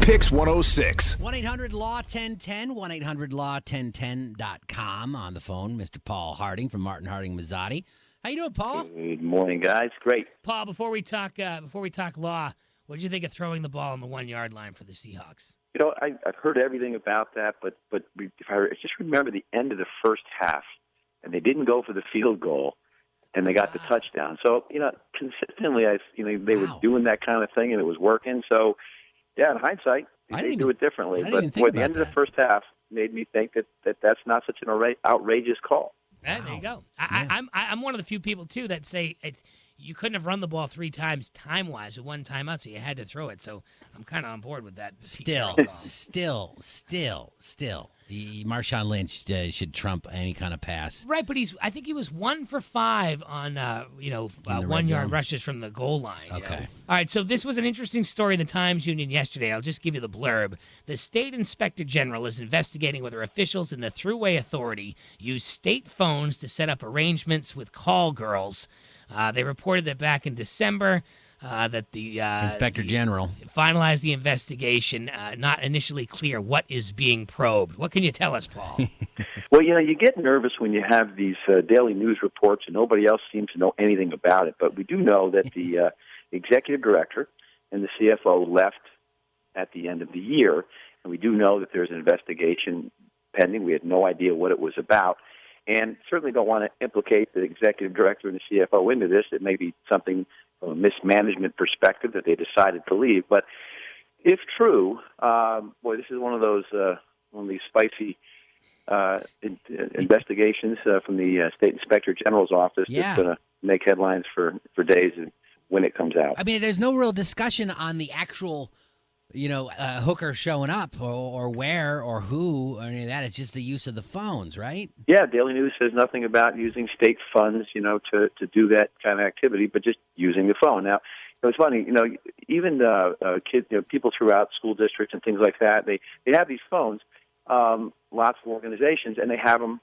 PYX 106. 1-800-LAW-1010, 1-800-LAW-1010.com. On the phone, Mr. Paul Harding from Martin Harding Mazzotti. How you doing, Paul? Good morning, guys. Great. Paul, before we talk law, what did you think of throwing the ball on the 1 yard line for the Seahawks? You know, I've heard everything about that, but if I just remember the end of the first half, and they didn't go for the field goal, and they got the touchdown. So, you know, consistently, they were doing that kind of thing, and it was working. So, yeah, in hindsight, they do it differently. But boy, the end of the first half made me think that that's not such an outrageous call. Yeah, there you go. I'm one of the few people too that say you couldn't have run the ball 3 times time-wise with 1 timeout, so you had to throw it. So I'm kind of on board with that. Still. Marshawn Lynch should trump any kind of pass. Right, but I think he was 1 for 5 on 1 yard rushes from the goal line. Okay. You know? All right, so this was an interesting story in the Times-Union yesterday. I'll just give you the blurb. The state inspector general is investigating whether officials in the Thruway Authority use state phones to set up arrangements with call girls. They reported that back in December that the Inspector General finalized the investigation. Not initially clear what is being probed. What can you tell us, Paul? Well, you know, you get nervous when you have these daily news reports and nobody else seems to know anything about it. But we do know that the executive director and the CFO left at the end of the year, and we do know that there's an investigation pending. We had no idea what it was about. And certainly don't want to implicate the executive director and the CFO into this. It may be something from a mismanagement perspective that they decided to leave. But if true, boy, this is one of these spicy investigations from the State Inspector General's office that's going to make headlines for days when it comes out. I mean, there's no real discussion on the actual hooker showing up or where or who or any of that. It's just the use of the phones, right? Yeah, Daily News says nothing about using state funds, to do that kind of activity, but just using the phone. Now, it's funny, even kids, people throughout school districts and things like that, they have these phones, lots of organizations, and they have them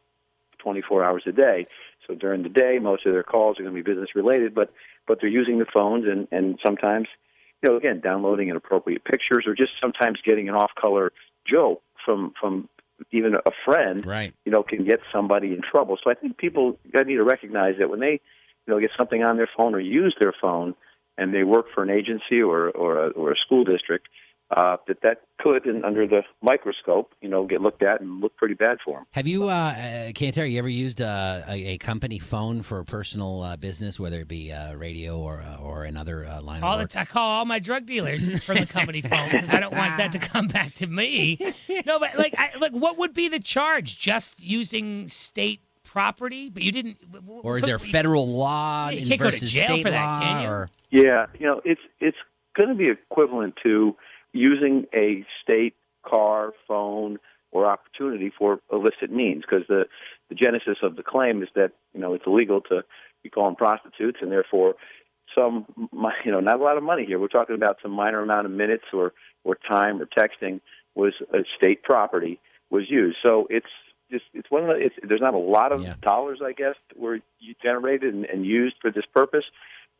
24 hours a day. So during the day, most of their calls are going to be business related, but they're using the phones and sometimes, again, downloading inappropriate pictures or just sometimes getting an off-color joke from even a friend, right, can get somebody in trouble. So I think people need to recognize that when they, get something on their phone or use their phone and they work for an agency or a school district, that could, and under the microscope, get looked at and look pretty bad for them. Have you, Cantor, you ever used a company phone for personal business, whether it be radio or another line of work? I call all my drug dealers from the company phone because I don't want that to come back to me. No, but what would be the charge? Just using state property, but you didn't. Or is there federal law versus state law? Or yeah, it's going to be equivalent to using a state car, phone, or opportunity for illicit means, because the genesis of the claim is that it's illegal to be calling prostitutes, and therefore not a lot of money here. We're talking about some minor amount of minutes or time or texting was state property was used. So it's one of there's not a lot of dollars, I guess, were generated and used for this purpose,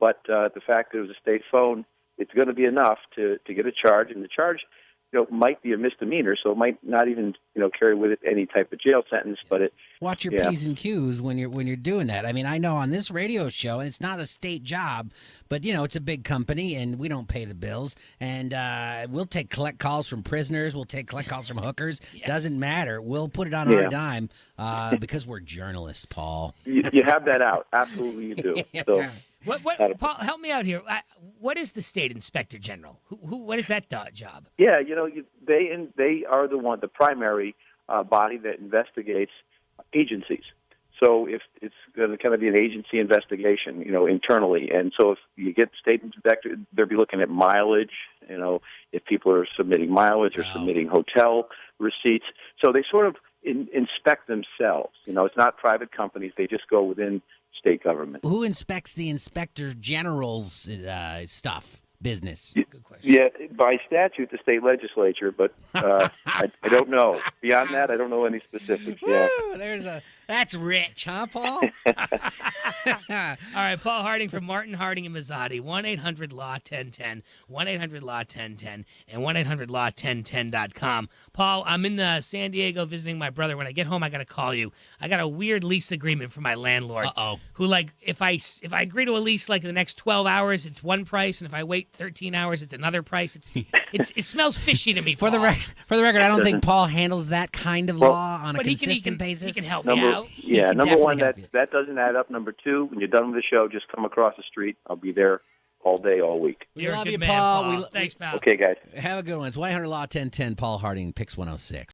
but the fact that it was a state phone, it's going to be enough to get a charge, and the charge, might be a misdemeanor, so it might not even, carry with it any type of jail sentence. But watch your P's and Q's when you're doing that. I mean, I know on this radio show, and it's not a state job, but it's a big company, and we don't pay the bills, and we'll collect calls from prisoners, we'll collect calls from hookers. Doesn't matter. We'll put it on our dime because we're journalists, Paul. You have that out. Absolutely, you do. So. Paul, help me out here. What is the State Inspector General? What is that job? Yeah, they are the primary body that investigates agencies. So if it's going to kind of be an agency investigation, internally, and so if you get State Inspector, they'll be looking at mileage. If people are submitting mileage or submitting hotel receipts, so they sort of inspect themselves. It's not private companies; they just go within state government. Who inspects the Inspector General's stuff? business? Good question. Yeah, by statute, the state legislature, but I don't know. Beyond that, I don't know any specifics. Yeah. Woo, that's rich, huh, Paul? All right, Paul Harding from Martin Harding and Mazzotti, 1-800-LAW-1010, 1-800-LAW-1010, and 1-800-LAW-1010.com. Paul, I'm in San Diego visiting my brother. When I get home, I got to call you. I got a weird lease agreement from my landlord. Uh-oh. Who, like, if I agree to a lease like in the next 12 hours, it's one price, and if I wait 13 hours, it's another price. It smells fishy to me, Paul. For the record, I don't think Paul handles that kind of law on a But consistent basis. He can help me out. Yeah, can number one, definitely help that doesn't add up. Number two, when you're done with the show, just come across the street. I'll be there all day, all week. We You're a love good you, man, Paul. Thanks, pal. Okay, guys. Have a good one. It's 1-800-LAW-1010, Paul Harding, PYX 106.